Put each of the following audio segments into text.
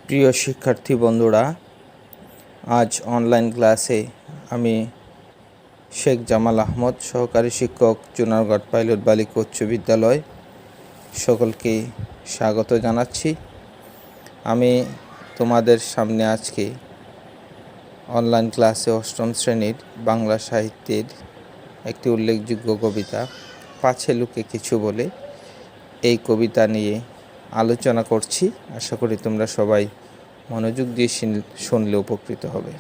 প্রিয় শিক্ষার্থী বন্ধুরা, আজ অনলাইন ক্লাসে আমি শেখ জামাল আহমদ, সহকারী শিক্ষক, চুনারগড় পাইলট বালিকা উচ্চ বিদ্যালয়, সকলকে স্বাগত জানাচ্ছি। আমি তোমাদের সামনে আজকে অনলাইন ক্লাসে অষ্টম শ্রেণীর বাংলা সাহিত্যের একটি উল্লেখযোগ্য কবিতা পাছে লুকে কিছু বলে এই কবিতা নিয়ে আলোচনা করছি। আশা করি তোমরা সবাই মনোযোগ দিয়ে শুনলে উপকৃত হবে।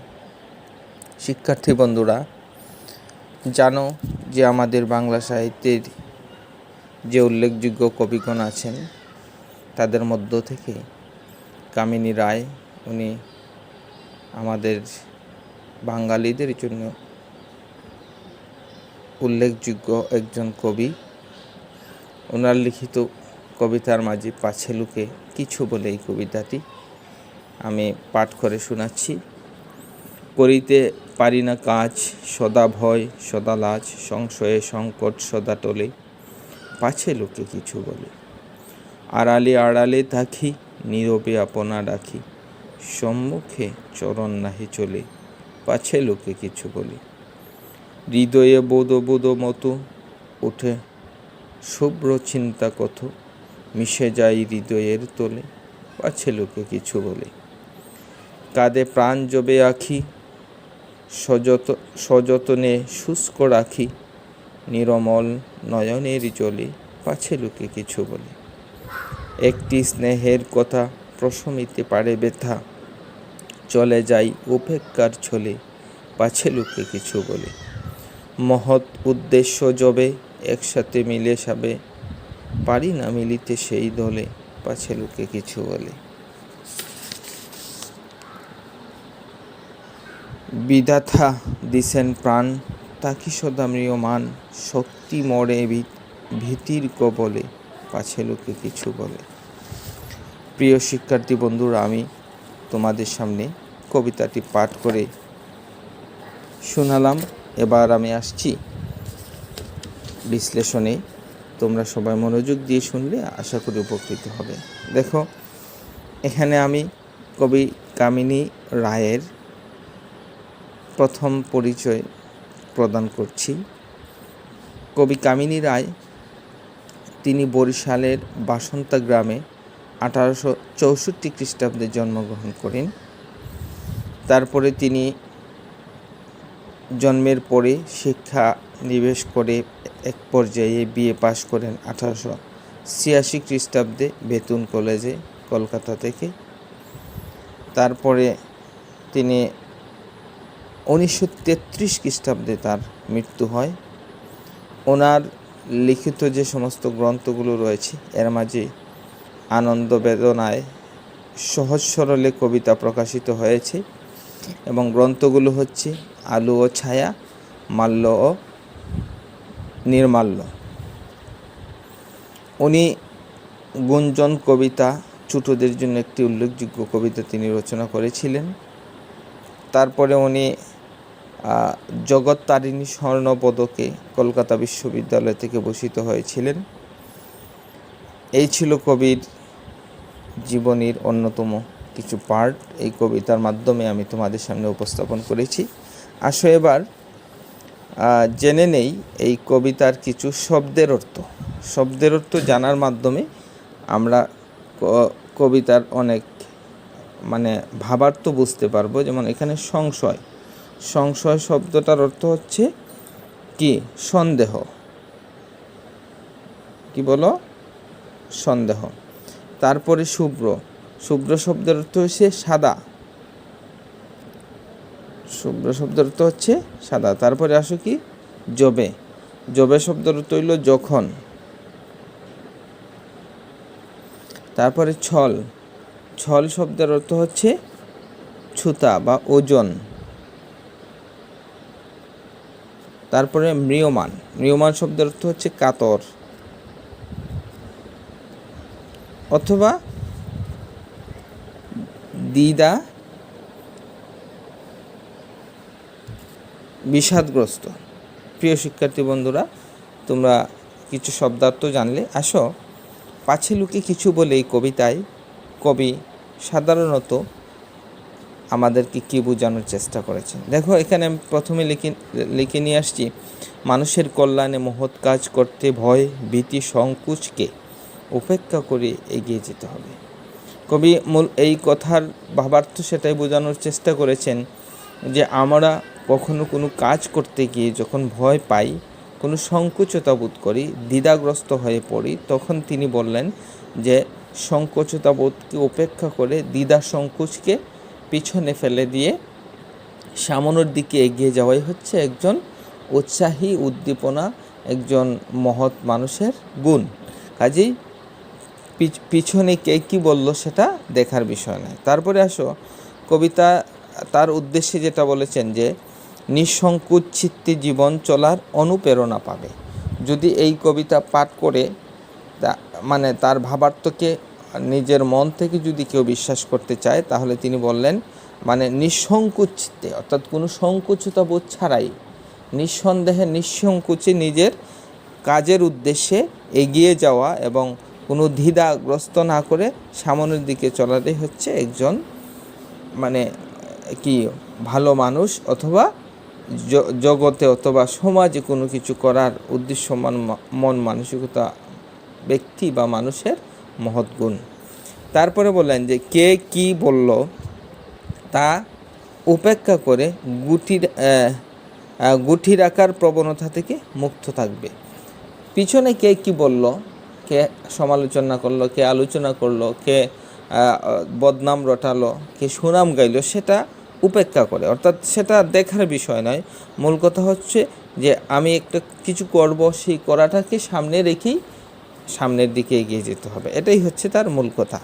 শিক্ষার্থী বন্ধুরা, জানো যে আমাদের বাংলা সাহিত্যের যে উল্লেখযোগ্য কবিগণ আছেন তাদের মধ্য থেকে কামিনী রায়, উনি আমাদের বাঙালিদের জন্য উল্লেখযোগ্য একজন কবি। ওনার লিখিত কবিতার মাঝে পাছে লুকে কিছু বলে এই কবিতাটি আমি পাঠ করে শোনাচ্ছি। করিতে পারি না কাজ, সদা ভয় সদা লাজ, সংশয়ে সংকট সদা টলে, পাছে লোকে কিছু বলে। আড়ালে আড়ালে থাকি, নীরবে আপনা রাখি, সম্মুখে চরণ নাহি চলে, পাছে লোকে কিছু বলে। হৃদয়ে বোধ বোধ মতো ওঠে শুভ্র চিন্তা কত, মিশে যায় হৃদয়ের তোলে, পাছে লোকে কিছু বলে। কাঁধে প্রাণ জবে আখি, সযতনে শুষ্ক রাখি, নিরমল নয়নের জলে, পাছে লোকে কিছু বলে। একটি স্নেহের কথা প্রশমিতে পারে ব্যথা, চলে যাই উপেক্ষার ছলে, পাছে লোকে কিছু বলে। মহৎ উদ্দেশ্য যবে একসাথে মিলে সাবে, পারি না মিলিতে সেই দলে, পাছে লোকে কিছু বলে। বিধাতা দিছেন প্রাণ, তাকি সদা ম্রিয়মান, শক্তি মরে ভীতির কবলে, পাছে লোকে কিছু বলে। প্রিয় শিক্ষার্থী বন্ধুরা, আমি তোমাদের সামনে কবিতাটি পাঠ করে শোনালাম। এবার আমি আসছি বিশ্লেষণে। তোমরা সবাই মনোযোগ দিয়ে শুনলে আশা করি উপকৃত হবে। দেখো, এখানে আমি কবি কামিনী রায়ের প্রথম পরিচয় প্রদান করছি। কবি কামিনী রায়, তিনি বরিশালের বাসন্তা গ্রামে 1864 খ্রিস্টাব্দে জন্মগ্রহণ করেন। তারপরে তিনি জন্মের পরে শিক্ষা নিবেশ করে এক পর্যায়ে বিএ পাশ করেন 1886 খ্রিস্টাব্দে বেতুন কলেজে, কলকাতা থেকে। তারপরে তিনি 1933 খ্রিস্টাব্দে তার মৃত্যু হয়। ওনার লিখিত যে সমস্ত গ্রন্থগুলো রয়েছে এর মাঝে আনন্দ বেদনায় সহজ সরলে কবিতা প্রকাশিত হয়েছে এবং গ্রন্থগুলো হচ্ছে আলো ও ছায়া, মাল্য ও নির্মাল্য। উনি গুঞ্জন কবিতা, ছোটদের জন্য একটি উল্লেখযোগ্য কবিতা তিনি রচনা করেছিলেন। তারপরে উনি জগৎ তারিণী স্বর্ণ পদকে কলকাতা বিশ্ববিদ্যালয় থেকে ভূষিত হয়েছিলেন। এই ছিল কবির জীবনীর অন্যতম কিছু পার্ট। এই কবিতার মাধ্যমে আমি তোমাদের সামনে উপস্থাপন করেছি। আসো এবার জেনে নেই এই কবিতার কিছু শব্দের অর্থ। শব্দের অর্থ জানার মাধ্যমে আমরা কবিতার অনেক ভাবার্থ বুঝতে পারবো। যেমন এখানে সংশয়, সংশয় শব্দটার অর্থ হচ্ছে কি? সন্দেহ। কি বলো? সন্দেহ। তারপরে শুভ্র, শুভ্র শব্দের অর্থ হচ্ছে সাদা। শুভ্র শব্দের অর্থ হচ্ছে সাদা। তারপরে আসো কি? জবে, জবে শব্দের অর্থ হইল যখন। তারপরে ছল, ছল শব্দের অর্থ হচ্ছে ছুতা বা ওজন। তারপরে ম্রিয়মান, ম্রিয়মান শব্দের অর্থ হচ্ছে কাতর অথবা দ্বিধা, বিষাদগ্রস্ত। প্রিয় শিক্ষার্থী বন্ধুরা, তোমরা কিছু শব্দার্থ জানলে। আসো পাছে লুকে কিছু বলে এই কবিতায় কবি সাধারণত আমাদেরকে কী বোঝানোর চেষ্টা করেছেন। দেখো, এখানে আমি প্রথমে লিখে নিয়ে আসছি, মানুষের কল্যাণে মহৎ কাজ করতে ভয়, ভীতি, সংকোচকে উপেক্ষা করে এগিয়ে যেতে হবে। কবি মূল এই কথার ভাবার্থ সেটাই বোঝানোর চেষ্টা করেছেন যে আমরা কখনো কোনো কাজ করতে গিয়ে যখন ভয় পাই, কোনো সংকুচতা বোধ করি, দ্বিধাগ্রস্ত হয়ে পড়ি, তখন তিনি বললেন যে সংকুচতা বোধকে উপেক্ষা করে দ্বিধা সংকোচকে পিছনে ফেলে দিয়ে সামনের দিকে এগিয়ে যাওয়াই হচ্ছে একজন উৎসাহী, উদ্দীপনা, একজন মহৎ মানুষের গুণ। কাজেই পিছনে কে কী বলল সেটা দেখার বিষয় নয়। তারপরে আসো, কবিতা তার উদ্দেশ্যে যেটা বলেছেন যে নিঃসংকোচ চিত্তে জীবন চলার অনুপ্রেরণা পাবে। যদি এই কবিতা পাঠ করে মানে তার ভাবার্থকে নিজের মন থেকে যদি কেউ বিশ্বাস করতে চায়, তাহলে তিনি বললেন মানে নিঃসংকোচ চিত্তে, অর্থাৎ কোনো সংকুচিত বোধ ছাড়াই নিঃসন্দেহে নিঃসংকোচে নিজের কাজের উদ্দেশ্যে এগিয়ে যাওয়া এবং কোনো দ্বিধাগ্রস্ত না করে সামনের দিকে চলাটাই হচ্ছে একজন মানে কি ভালো মানুষ অথবা জগতে অথবা সমাজে কোনো কিছু করার উদ্দেশ্য মন মানসিকতা ব্যক্তি বা মানুষের মহৎ গুণ। তারপরে বললেন যে কে কি বলল তা উপেক্ষা করে গুটি রাখার প্রবণতা থেকে মুক্ত থাকবে। পিছনে কে কি বলল, কে সমালোচনা করলো, কে আলোচনা করলো, কে বদনাম রটালো, কে সুনাম গাইলো, সেটা উপেক্ষা করে, অর্থাৎ সেটা দেখার বিষয় নয়। মূল কথা হচ্ছে যে আমি একটা কিছু করব, সেই করাটাকে সামনে রেখেই সামনের দিকে এগিয়ে যেতে হবে, এটাই হচ্ছে তার মূল কথা।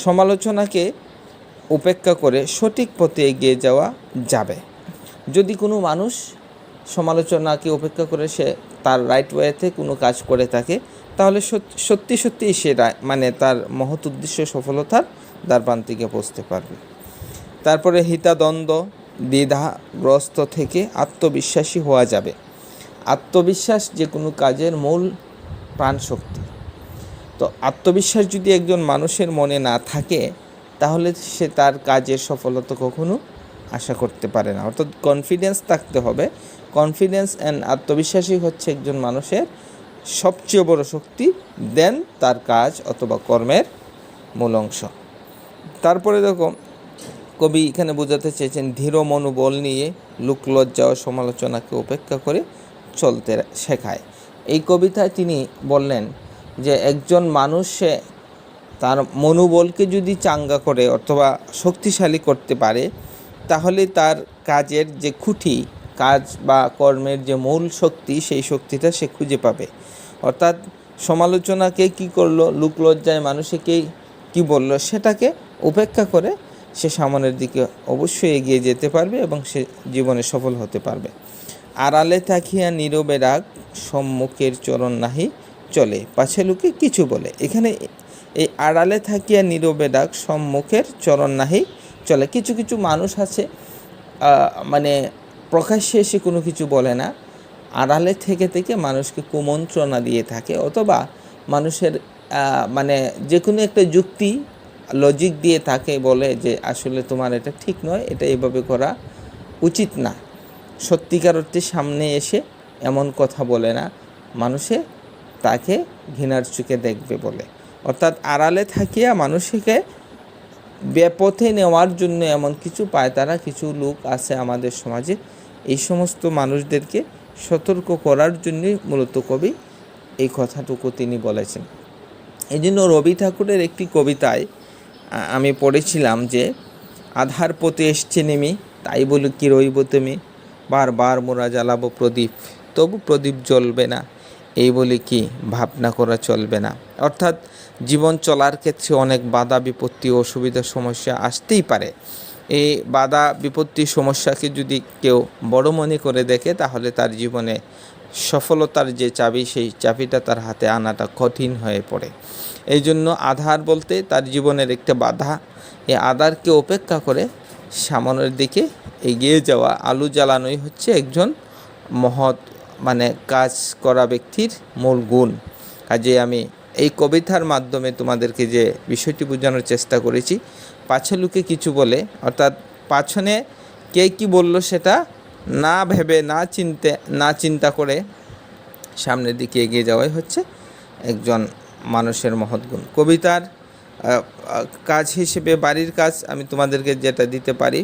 সমালোচনাকে উপেক্ষা করে সঠিক পথে এগিয়ে যাওয়া যাবে। যদি কোনো মানুষ সমালোচনাকে উপেক্ষা করে সে তার রাইট ওয়েতে কোনো কাজ করে থাকে, তাহলে সত্যি সে মানে তার মহৎ উদ্দেশ্য সফলতার দ্বারপ্রান্তিকে পৌঁছতে পারবে। তারপরে হিতাদ্বন্দ্ব দ্বিধাগ্রস্ত থেকে আত্মবিশ্বাসী হওয়া যাবে। আত্মবিশ্বাস যে কোনো কাজের মূল প্রাণশক্তি। তো আত্মবিশ্বাস যদি একজন মানুষের মনে না থাকে, তাহলে সে তার কাজের সফলতা কখনো আশা করতে পারে না। অর্থাৎ কনফিডেন্স থাকতে হবে। কনফিডেন্স অ্যান্ড আত্মবিশ্বাসী হচ্ছে একজন মানুষের সবচেয়ে বড় শক্তি, দেন তার কাজ অথবা কর্মের মূল অংশ। তারপরে দেখো, কবি এখানে বোঝাতে চেয়েছেন দৃঢ় মনোবল নিয়ে লোকলজ্জা ও সমালোচনাকে উপেক্ষা করে চলতে শেখায়। এই কবিতায় তিনি বললেন যে একজন মানুষে তার মনোবলকে যদি চাঙ্গা করে অথবা শক্তিশালী করতে পারে, তাহলে তার কাজের যে খুঁটি, কাজ বা কর্মের যে মূল শক্তি, সেই শক্তিটা সে খুঁজে পাবে। অর্থাৎ সমালোচনাকে কি করলো, লোকলজ্জায় মানুষকে কি বলল, সেটাকে উপেক্ষা করে সে সামনের দিকে অবশ্যই এগিয়ে যেতে পারবে এবং সে জীবনে সফল হতে পারবে। আড়ালে থাকিয়া নীরবে রাগ, সম্মুখের চরণ নাহি চলে, পাছে লোকে কিছু বলে। এখানে এই আড়ালে থাকিয়া নীরবে ডাক, সম্মুখের চরণ নাহি চলে। কিছু কিছু মানুষ আছে মানে প্রকাশ্যে এসে কোনো কিছু বলে না, আড়ালে থেকে মানুষকে কুমন্ত্রণা দিয়ে থাকে, অথবা মানুষের মানে যে কোনো একটা যুক্তি লজিক দিয়ে থাকে, বলে যে আসলে তোমার এটা ঠিক নয়, এটা এভাবে করা উচিত না। সত্যিকার অর্থে সামনে এসে এমন কথা বলে না, মানুষে তাকে ঘৃণার চোখে দেখবে বলে। অর্থাৎ আড়ালে থাকিয়া মানুষকে বেপথে নেওয়ার জন্য এমন কিছু পায় তারা, কিছু লোক আছে আমাদের সমাজে। এই সমস্ত মানুষদেরকে সতর্ক করার জন্যই মূলত কবি এই কথাটুকু তিনি বলেছেন। এই জন্য রবি ঠাকুরের একটি কবিতায় আমি পড়েছিলাম যে আধার পথে এসছে নেমে, তাই বলে কি রইব তুমি, বারবার মোরা জ্বালাবো প্রদীপ, তবু প্রদীপ জ্বলবে না, এই বলে কি ভাবনা করা চলবে না। অর্থাৎ জীবন চলার ক্ষেত্রে অনেক বাধা বিপত্তি অসুবিধা সমস্যা আসতেই পারে। এই বাধা বিপত্তি সমস্যাকে যদি কেউ বড় মনে করে দেখে, তাহলে তার জীবনে সফলতার যে চাবি, সেই চাবিটা তার হাতে আনাটা কঠিন হয়ে পড়ে। এই জন্য আধার বলতে তার জীবনের একটা বাধা, এই আধারকে উপেক্ষা করে সামনের দিকে এগিয়ে যাওয়া, আলো জ্বালানোই হচ্ছে একজন মহৎ মানে কাজ করা ব্যক্তির মূল গুণ। কাজে আমি এই কবিতার মাধ্যমে তোমাদেরকে যে বিষয়টি বোঝানোর চেষ্টা করেছি, পাছে লোকে কিছু বলে, অর্থাৎ পাছনে কে কি বলল সেটা না ভেবে না চিন্তা করে সামনের দিকে এগিয়ে যাওয়াই হচ্ছে একজন মানুষের মহৎ গুণ। কবিতার কাজ হিসেবে বাড়ির কাজ আমি তোমাদেরকে যেটা দিতে পারি,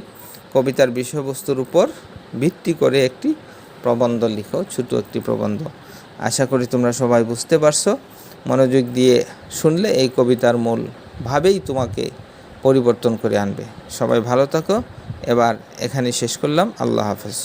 কবিতার বিষয়বস্তুর উপর ভিত্তি করে একটি প্রবন্ধ লিখো, ছোটো একটি প্রবন্ধ। আশা করি তোমরা সবাই বুঝতে পারছো। মনোযোগ দিয়ে শুনলে এই কবিতার মূল ভাবেই তোমাকে পরিবর্তন করে আনবে। সবাই ভালো থাকো। এবার এখানে শেষ করলাম। আল্লাহ হাফেজ।